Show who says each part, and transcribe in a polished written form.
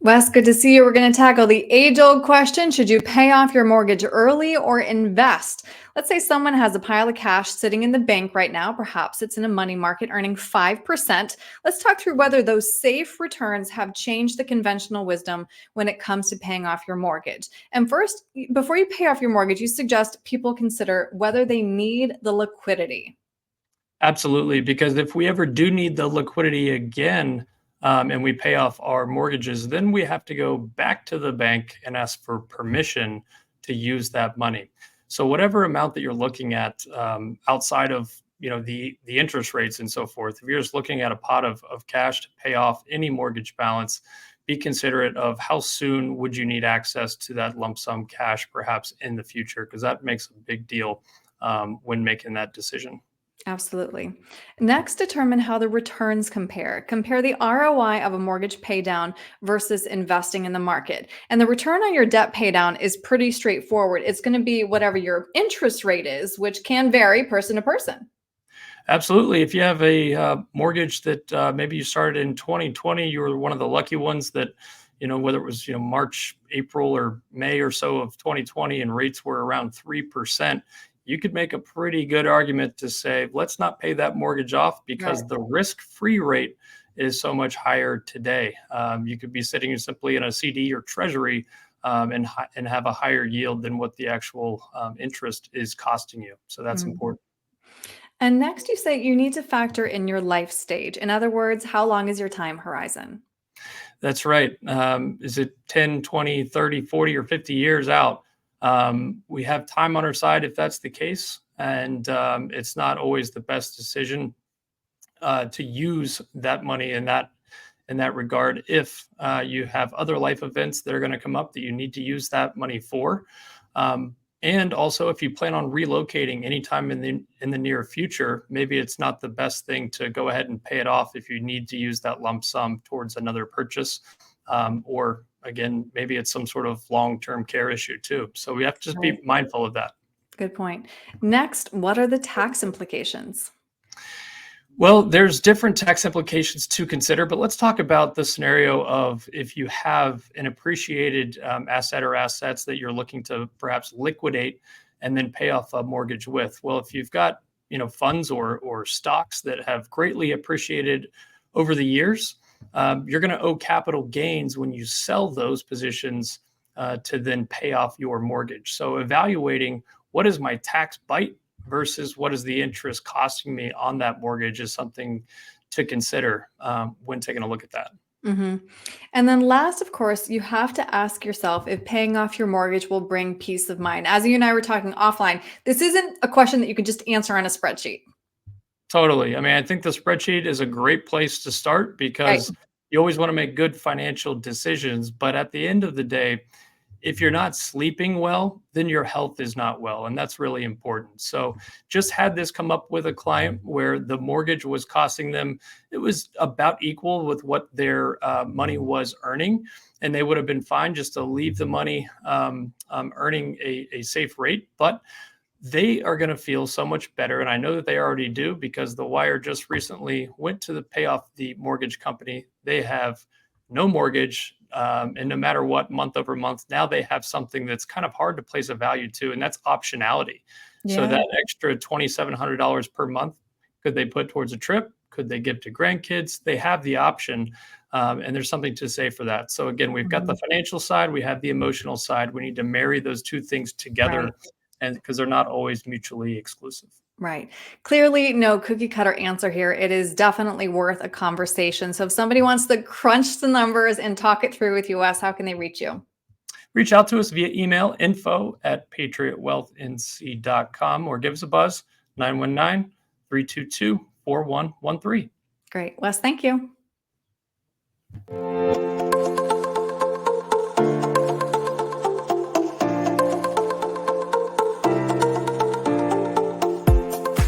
Speaker 1: Wes, good to see you. We're going to tackle the age-old question. Should you pay off your mortgage early or invest? Let's say someone has a pile of cash sitting in the bank right now. Perhaps it's in a money market earning 5%. Let's talk through whether those safe returns have changed the conventional wisdom when it comes to paying off your mortgage. And first, before you pay off your mortgage, you suggest people consider whether they need the liquidity.
Speaker 2: Absolutely, because if we ever do need the liquidity again, and we pay off our mortgages, then we have to go back to the bank and ask for permission to use that money. So whatever amount that you're looking at, outside of the interest rates and so forth, if you're just looking at a pot of cash to pay off any mortgage balance, be considerate of how soon would you need access to that lump sum cash, perhaps in the future, because that makes a big deal when making that decision.
Speaker 1: Absolutely. Next, determine how the returns compare. Compare the ROI of a mortgage paydown versus investing in the market. And the return on your debt paydown is pretty straightforward. It's going to be whatever your interest rate is, which can vary person to person.
Speaker 2: Absolutely. If you have a mortgage that maybe you started in 2020, you were one of the lucky ones that, whether it was, March, April, or May or so of 2020, and rates were around 3%, you could make a pretty good argument to say, let's not pay that mortgage off
Speaker 1: Right.
Speaker 2: because the risk-free rate is so much higher today. You could be sitting simply in a CD or treasury, and have a higher yield than what the actual interest is costing you. So that's
Speaker 1: Mhm.
Speaker 2: important.
Speaker 1: And next, you say you need to factor in your life stage. In other words, how long is your time horizon?
Speaker 2: That's right. Is it 10, 20, 30, 40, or 50 years out? We have time on our side if that's the case. And it's not always the best decision to use that money in that regard if you have other life events that are going to come up that you need to use that money for. And also, if you plan on relocating anytime in the near future, maybe it's not the best thing to go ahead and pay it off if you need to use that lump sum towards another purchase. Or again, maybe it's some sort of long-term care issue too. So we have to just
Speaker 1: Right.
Speaker 2: be mindful of that.
Speaker 1: Good point. Next, what are the tax implications?
Speaker 2: Well, there's different tax implications to consider, but let's talk about the scenario of if you have an appreciated asset or assets that you're looking to perhaps liquidate and then pay off a mortgage with. Well, if you've got funds or stocks that have greatly appreciated over the years, you're going to owe capital gains when you sell those positions to then pay off your mortgage. So evaluating what is my tax bite versus what is the interest costing me on that mortgage is something to consider when taking a look at that.
Speaker 1: hmm And then last, of course, you have to ask yourself if paying off your mortgage will bring peace of mind. As you and I were talking offline, this isn't a question that you can just answer on a spreadsheet.
Speaker 2: Totally. I mean, I think the spreadsheet is a great place to start
Speaker 1: Right.
Speaker 2: because you always want to make good financial decisions. But at the end of the day, if you're not sleeping well, then your health is not well. And that's really important. So, just had this come up with a client where the mortgage was costing them, it was about equal with what their money was earning. And they would have been fine just to leave the money earning a safe rate. But they are going to feel so much better. And I know that they already do because the wire just recently went to the pay off the mortgage company. They have no mortgage. And no matter what, month over month, now they have something that's kind of hard to place a value to, and that's optionality. So
Speaker 1: Yeah.
Speaker 2: that extra $2,700 per month, could they put towards a trip? Could they give to grandkids? They have the option. And there's something to say for that. So again, we've got the
Speaker 1: Mhm.
Speaker 2: financial side, we have the emotional side. We need to marry those two things together,
Speaker 1: Right.
Speaker 2: and because they're not always mutually exclusive.
Speaker 1: Right. Clearly, no cookie cutter answer here. It is definitely worth a conversation. So if somebody wants to crunch the numbers and talk it through with you, Wes, how can they reach you?
Speaker 2: Reach out to us via email, info@patriotwealthnc.com, or give us a buzz, 919-322-4113.
Speaker 1: Great. Wes, thank you.